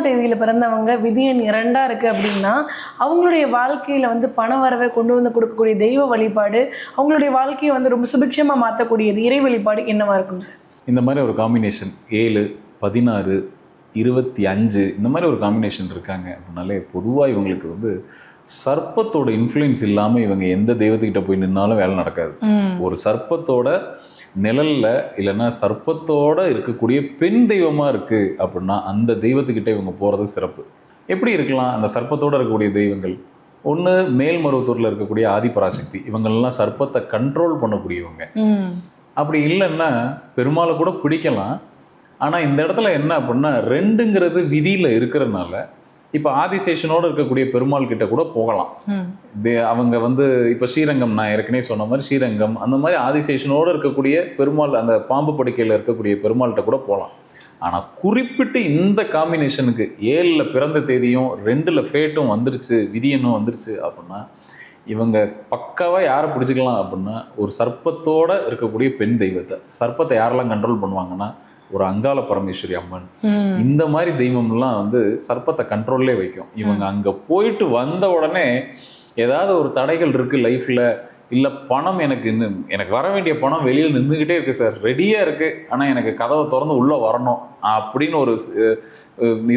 தேதியில் பிறந்தவங்க விதி எண் 2 இருக்குது அப்படின்னா அவங்களுடைய வாழ்க்கையில் வந்து பண வரவை கொண்டு வந்து கொடுக்கக்கூடிய தெய்வ வழிபாடு, அவங்களுடைய வாழ்க்கையை வந்து ரொம்ப சுபிக்ஷமாக மாற்றக்கூடியது இறை வழிபாடு என்னவா இருக்கும் சார்? இந்த மாதிரி ஒரு காம்பினேஷன் 7, 16, 25 இந்த மாதிரி ஒரு காம்பினேஷன் இருக்காங்க அப்படின்னாலே பொதுவாக இவங்களுக்கு வந்து சர்ப்பத்தோட இன்ஃப்ளூயன்ஸ் இல்லாமல் இவங்க எந்த தெய்வத்துக்கிட்ட போய் நின்னாலும் வேலை நடக்காது. ஒரு சர்ப்பத்தோட நிழல்ல இல்லைன்னா சர்ப்பத்தோட இருக்கக்கூடிய பெண் தெய்வமாக இருக்குது அப்படின்னா அந்த தெய்வத்துக்கிட்ட இவங்க போகிறது சிறப்பு. எப்படி இருக்கலாம் அந்த சர்ப்பத்தோடு இருக்கக்கூடிய தெய்வங்கள்? ஒன்று மேல்மருவத்தூரில் இருக்கக்கூடிய ஆதிபராசக்தி, இவங்கள்லாம் சர்ப்பத்தை கண்ட்ரோல் பண்ணக்கூடியவங்க. அப்படி இல்லைன்னா பெருமாளை கூட பிடிக்கலாம். ஆனால் இந்த இடத்துல என்ன அப்படின்னா 2ங்கிறது விதியில் இருக்கிறதுனால இப்போ ஆதிசேஷனோடு இருக்கக்கூடிய பெருமாள் கிட்ட கூட போகலாம். அவங்க வந்து இப்போ ஸ்ரீரங்கம், நான் ஏற்கனவே சொன்ன மாதிரி ஸ்ரீரங்கம் அந்த மாதிரி ஆதிசேஷனோடு இருக்கக்கூடிய பெருமாள், அந்த பாம்பு படுக்கையில் இருக்கக்கூடிய பெருமாள்கிட்ட கூட போகலாம். ஆனால் குறிப்பிட்டு இந்த காம்பினேஷனுக்கு 7ல் பிறந்த தேதியும் 2ல் ஃபேட்டும் வந்துருச்சு, விதியனும் வந்துருச்சு அப்படின்னா இவங்க பக்காவாக யாரை பிடிச்சிக்கலாம் அப்படின்னா ஒரு சர்ப்பத்தோடு இருக்கக்கூடிய பெண் தெய்வத்தை. சர்ப்பத்தை யாரெல்லாம் கண்ட்ரோல் பண்ணுவாங்கன்னா ஒரு அங்காள பரமேஸ்வரி அம்மன், இந்த மாதிரி தெய்வம்லாம் வந்து சர்ப்பத்தை கண்ட்ரோல்லே வைக்கும். இவங்க அங்கே போயிட்டு வந்த உடனே ஏதாவது ஒரு தடைகள் இருக்குது லைஃப்பில், இல்லை பணம் எனக்கு வர வேண்டிய பணம் வெளியில் நின்றுக்கிட்டே இருக்குது சார், ரெடியாக இருக்குது, ஆனால் எனக்கு கதவை திறந்து உள்ளே வரணும் அப்படின்னு ஒரு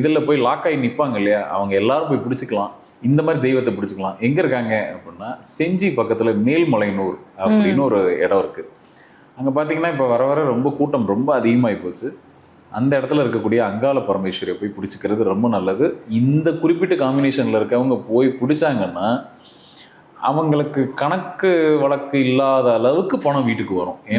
இதில் போய் லாக் ஆகி நிற்பாங்க இல்லையா, அவங்க எல்லாரும் போய் பிடிச்சிக்கலாம். இந்த மாதிரி தெய்வத்தை பிடிச்சிக்கலாம். எங்கே இருக்காங்க அப்படின்னா செஞ்சி பக்கத்தில் மேல்மலையனூர் அப்படின்னு ஒரு இடம் இருக்குது. அங்கே பார்த்தீங்கன்னா இப்போ வர வர ரொம்ப கூட்டம் ரொம்ப அதிகமாகி போச்சு. அந்த இடத்துல இருக்கக்கூடிய அங்காள பரமேஸ்வரியை போய் பிடிச்சிக்கிறது ரொம்ப நல்லது. இந்த குறிப்பிட்ட காம்பினேஷனில் இருக்கவங்க போய் பிடிச்சாங்கன்னா அவங்களுக்கு கணக்கு வழக்கு இல்லாத அளவுக்கு பணம் வீட்டுக்கு வரும்.